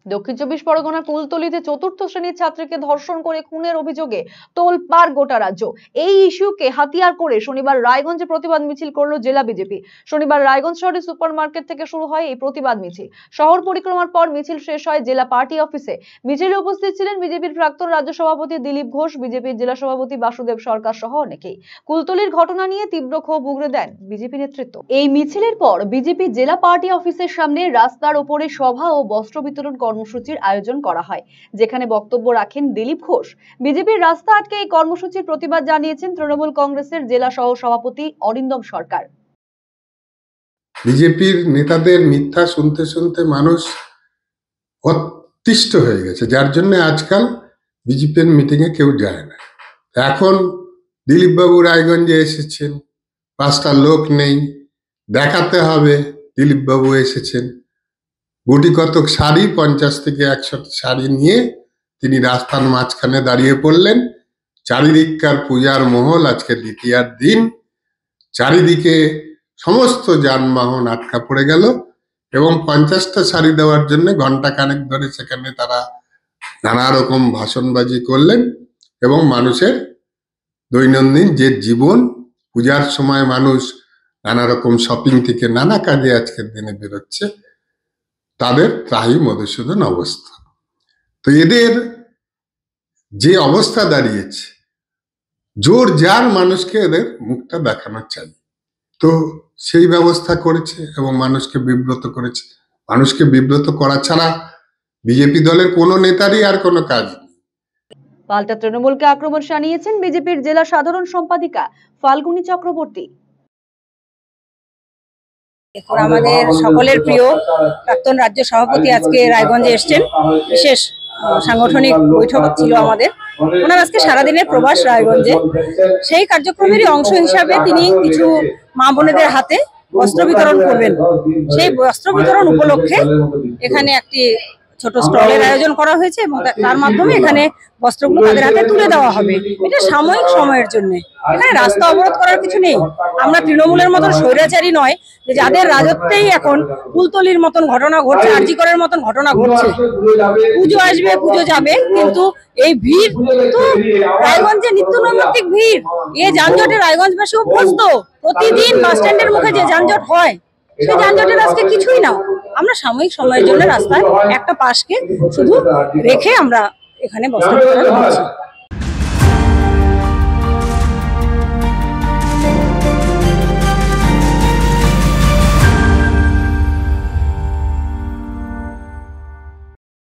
দক্ষিণ চব্বিশ পরগনার কুলতলিতে চতুর্থ শ্রেণীর ছাত্রীকে ধর্ষণ করে খুনের অভিযোগে তোলপাড় গোটা রাজ্য। এই ইস্যুকে হাতিয়ার করে শনিবার রায়গঞ্জে প্রতিবাদ মিছিল করল জেলা বিজেপি। শনিবার রায়গঞ্জ শহরের সুপারমার্কেট থেকে শুরু হয় এই প্রতিবাদ মিছিল। শহর পরিক্রমার পর মিছিল শেষ হয় জেলা পার্টি অফিসে। মিছিলে উপস্থিত ছিলেন বিজেপির প্রাক্তন রাজ্য সভাপতি দিলীপ ঘোষ, বিজেপির জেলা সভাপতি বাসুদেব সরকার সহ অনেকেই। কুলতলির ঘটনা নিয়ে তীব্র ক্ষোভ উগরে দেন বিজেপি নেতৃত্ব। এই মিছিলের পর বিজেপি জেলা পার্টি অফিসের সামনে রাস্তার ওপরে সভা ও বস্ত্র বিতরণ কর্মসূচির আয়োজন করা হয়, যেখানে বক্তব্য রাখেন দিলীপ ঘোষ। বিজেপির রাস্তা আটকে এই কর্মসূচির প্রতিবাদ জানিয়েছেন তৃণমূল কংগ্রেসের জেলা সহ সভাপতি অরিন্দম সরকার। বিজেপির নেতাদের মিথ্যা শুনতে শুনতে মানুষ অতিষ্ঠ হয়ে গেছে, যার জন্য আজকাল বিজেপির মিটিংয়ে কেউ যায় না। এখন দিলীপ বাবু রায়গঞ্জে এসেছেন, 5টা লোক নেই, দেখাতে হবে দিলীপ বাবু এসেছেন। গুটি কতক শাড়ি, 50 থেকে 100 শাড়ি নিয়ে তিনি রাস্তার মাঝখানে দাঁড়িয়ে পড়লেন। চারিদিককার পূজার মহল, আজকে দ্বিতীয়ার দিন, চারিদিকে সমস্ত যানবাহন আটকা পড়ে গেল এবং 50টা শাড়ি দেওয়ার জন্য ঘন্টা খানেক ধরে সেখানে তারা নানা রকম ভাষণবাজি করলেন এবং মানুষের দৈনন্দিন যে জীবন, পূজার সময় মানুষ নানা রকম শপিং থেকে নানা কাজে আজকের দিনে বেরোচ্ছে, তাদের ত্রাহি মধুসূদন অবস্থা। তো এদের যে অবস্থা দাঁড়িয়েছে, জোর যার মানুষকে এদের মুখটা দেখানো চাই, তো সেই ব্যবস্থা করেছে এবং মানুষকে বিব্রত করেছে। মানুষকে বিব্রত করা ছাড়া বিজেপি দলের কোনো নেতারই আর কোনো কাজ নেই। পাল্টা তৃণমূলকে আক্রমণ শানিয়েছেন বিজেপির জেলা সাধারণ সম্পাদিকা ফাল্গুনী চক্রবর্তী। এখন আমাদের সকলের প্রিয় প্রাক্তন রাজ্য সভাপতি আজকে রায়গঞ্জে এসেছেন। বিশেষ সাংগঠনিক বৈঠক ছিল আমাদের। ওনার আজকে সারাদিনের প্রবাস রায়গঞ্জে। সেই কার্যক্রমেরই অংশ হিসাবে তিনি কিছু মা বোনেদের হাতে বস্ত্র বিতরণ করবেন। সেই বস্ত্র বিতরণ উপলক্ষে এখানে একটি ছোট স্টলের আয়োজন করা হয়েছে এবং তার মাধ্যমে এখানে বস্ত্রগুলো তাদের হাতে তুলে দেওয়া হবে। এটা সাময়িক সময়ের জন্য, এখানে রাস্তা অবরোধ করার কিছু নেই। আমরা তৃণমূলের মতন স্বৈরাচারী নয় যে যাদের রাজত্বেই এখন কুলতলির মতন ঘটনা ঘটছে, আরজিকরের মতন ঘটনা ঘটছে। পুজো আসবে, পুজো যাবে, কিন্তু এই ভিড় তো রায়গঞ্জে নিত্য নৈমিত্তিক ভিড়। এই যানজটে রায়গঞ্জবাসী অভ্যস্ত। প্রতিদিন বাস স্ট্যান্ডের মুখে যে যানজট হয়, সেই যানজটের আজকে কিছুই না। আমরা সাময়িক সময়ের জন্য রাস্তায় একটা পাশকে শুধু রেখে আমরা এখানে বস্ত্র বিতরণ করছি।